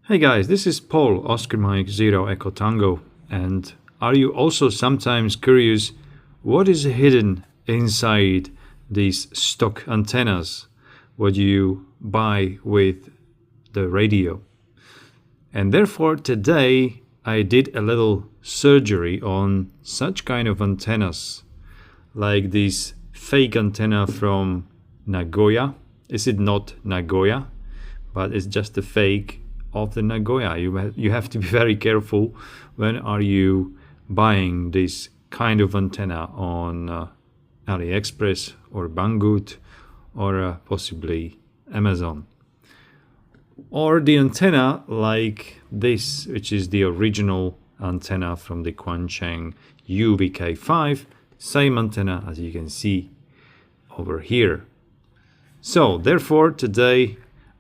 Hey guys, this is Paul, Oscar Mike 0 Echo Tango, and are you also sometimes curious what is hidden inside these stock antennas, what you buy with the radio? And therefore today I did a little surgery on such kind of antennas, like this fake antenna from Nagoya. Is it not Nagoya? But it's just a fake of the Nagoya. You have to be very careful when are you buying this kind of antenna on AliExpress or Banggood or possibly Amazon. Or the antenna like this, which is the original antenna from the Quansheng UV-K5, same antenna as you can see over here. So therefore today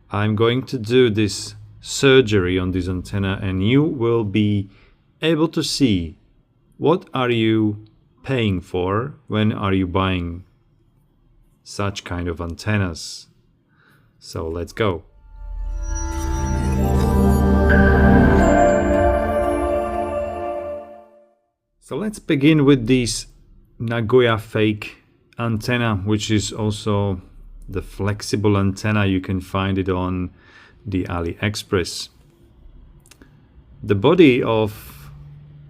I'm going to do this surgery on this antenna, and you will be able to see what are you paying for when are you buying such kind of antennas. So let's go. So let's begin with this Nagoya fake antenna, which is also the flexible antenna. You can find it on the AliExpress. The body of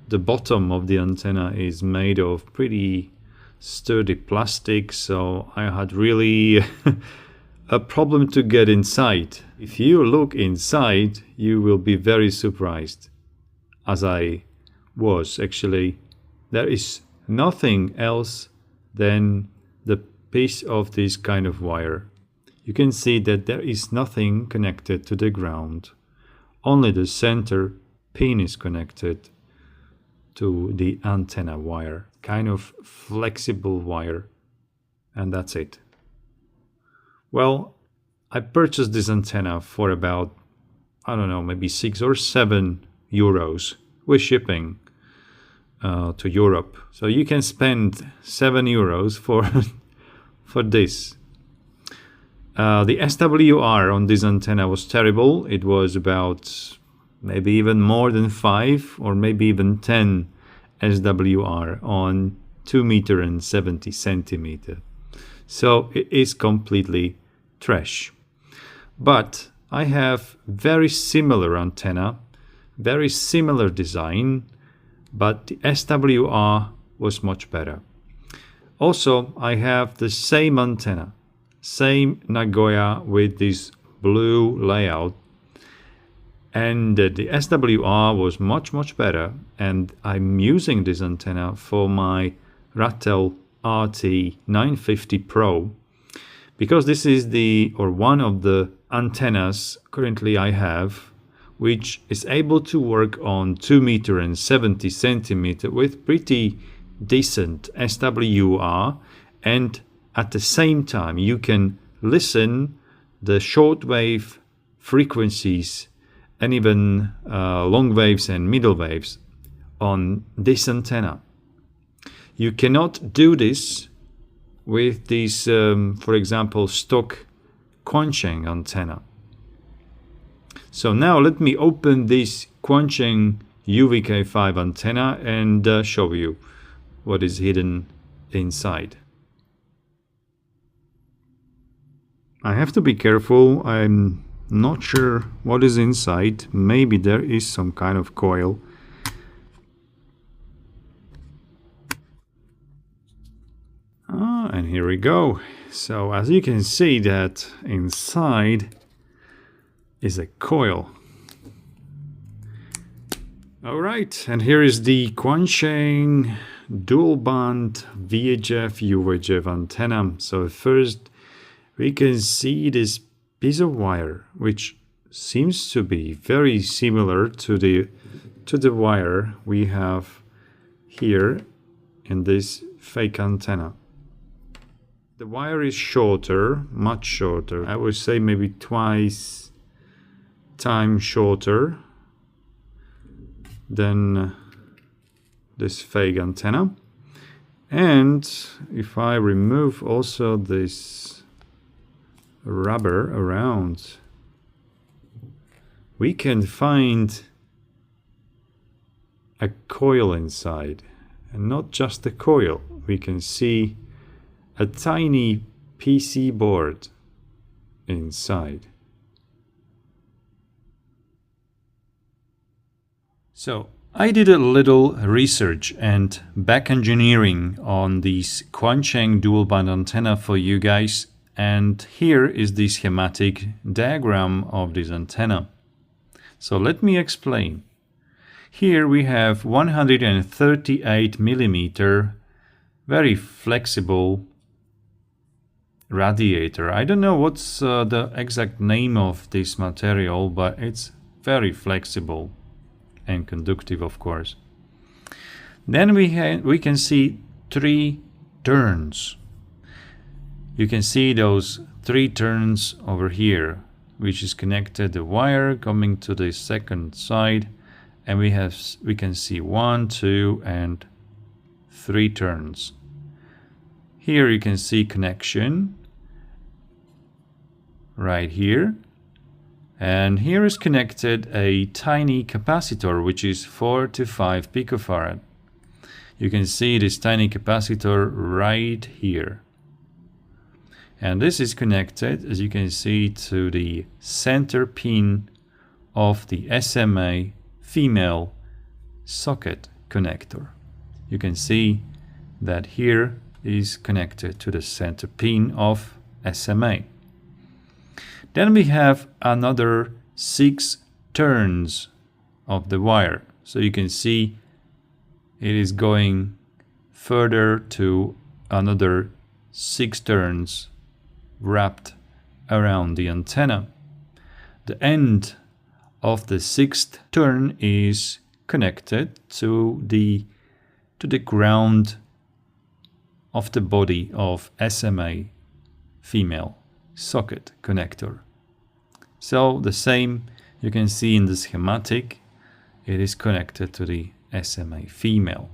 the bottom of the antenna is made of pretty sturdy plastic, so I had really a problem to get inside. If you look inside, you will be very surprised, as I was actually. There is nothing else than the piece of this kind of wire. You can see that there is nothing connected to the ground. Only the center pin is connected to the antenna wire. Kind of flexible wire. And that's it. Well, I purchased this antenna for about, I don't know, maybe 6 or 7 euros with shipping to Europe. So you can spend 7 euros for this. The SWR on this antenna was terrible. It was about maybe even more than 5 or maybe even 10 SWR on 2 meter and 70 centimeter. So it is completely trash. But I have very similar antenna, very similar design, but the SWR was much better. Also, I have the same antenna, same Nagoya with this blue layout, and the SWR was much better, and I'm using this antenna for my Rattel RT950 Pro because this is one of the antennas currently I have which is able to work on 2 meter and 70 centimeter with pretty decent SWR, and at the same time you can listen the shortwave frequencies and even long waves and middle waves on this antenna. You cannot do this with this, for example, stock Quansheng antenna. So now let me open this Quansheng UV-K5 antenna and show you what is hidden inside. I have to be careful. I'm not sure what is inside. Maybe there is some kind of coil. And here we go. So as you can see, that inside is a coil. Alright, and here is the Quansheng dual band VHF UHF antenna. So first we can see this piece of wire which seems to be very similar to the wire we have here in this fake antenna. The wire is shorter, much shorter. I would say maybe twice time shorter than this fake antenna. And if I remove also this rubber around we can find a coil inside. And not just a coil, we can see a tiny PC board inside. So I did a little research and back engineering on this Quansheng dual band antenna for you guys, and here is the schematic diagram of this antenna. So let me explain. Here we have 138 millimeter very flexible radiator. I don't know what's the exact name of this material, but it's very flexible and conductive, of course. Then we can see 3 turns. You can see those 3 turns over here, which is connected the wire coming to the second side, and we can see 1, 2, and 3 turns. Here you can see connection right here. And here is connected a tiny capacitor, which is 4 to 5 picofarad. You can see this tiny capacitor right here. And this is connected, as you can see, to the center pin of the SMA female socket connector. You can see that here is connected to the center pin of SMA. Then we have another 6 turns of the wire. So you can see it is going further to another 6 turns wrapped around the antenna. The end of the 6th turn is connected to the ground of the body of SMA female socket connector. So the same you can see in the schematic, it is connected to the SMA female.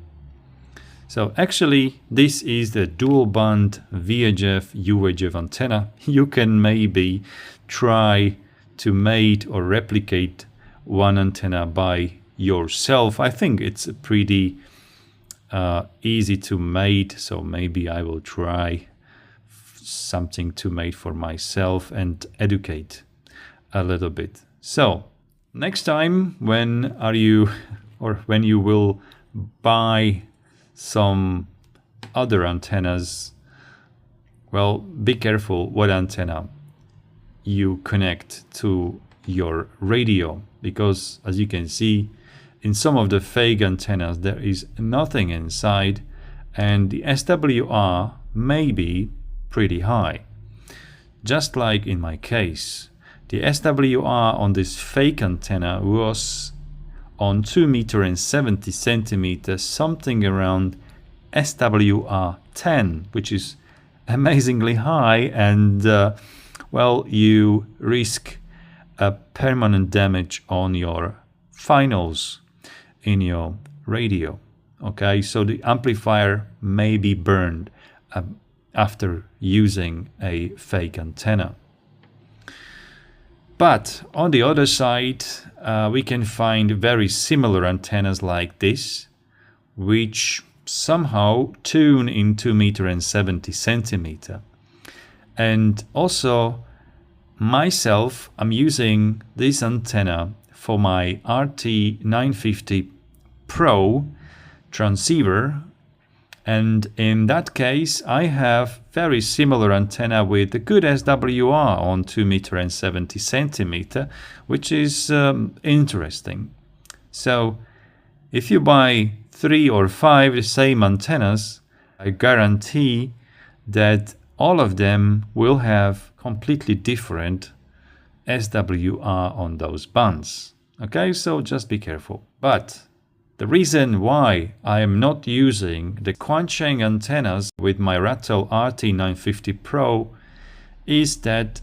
So actually this is the dual band VHF UHF antenna. You can maybe try to mate or replicate one antenna by yourself. I think it's pretty easy to mate, so maybe I will try something to mate for myself and educate a little bit. So next time when you will buy some other antennas, well, be careful what antenna you connect to your radio, because as you can see in some of the fake antennas there is nothing inside and the SWR may be pretty high. Just like in my case, the SWR on this fake antenna was on 2 meter and 70 centimeters, something around SWR 10, which is amazingly high, and well, you risk a permanent damage on your finals in your radio. Okay, so the amplifier may be burned after using a fake antenna. But on the other side, we can find very similar antennas like this, which somehow tune in 2 meter and 70 centimeter. And also myself, I'm using this antenna for my RT950 Pro transceiver, and in that case I have very similar antenna with a good SWR on 2 meter and 70 centimeter, which is interesting. So if you buy 3 or 5 the same antennas, I guarantee that all of them will have completely different SWR on those bands. Okay, so just be careful. But the reason why I am not using the Quansheng antennas with my Rattle RT950 Pro is that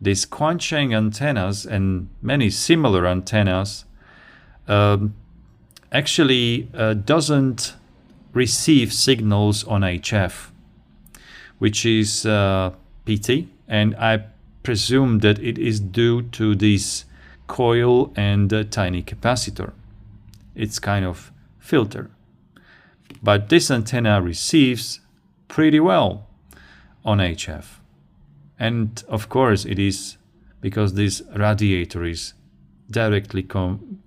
these Quansheng antennas and many similar antennas actually doesn't receive signals on HF, which is PT, and I presume that it is due to this coil and a tiny capacitor. It's kind of filter. But this antenna receives pretty well on HF. And of course it is because this radiator is directly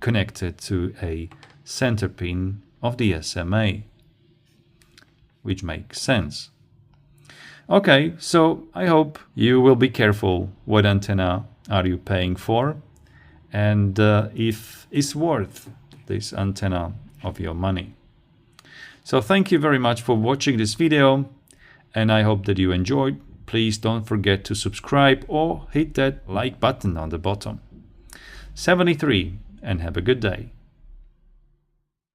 connected to a center pin of the SMA, which makes sense. Okay, so I hope you will be careful what antenna are you paying for, and if it's worth this antenna of your money. So thank you very much for watching this video, and I hope that you enjoyed. Please don't forget to subscribe or hit that like button on the bottom. 73, and have a good day.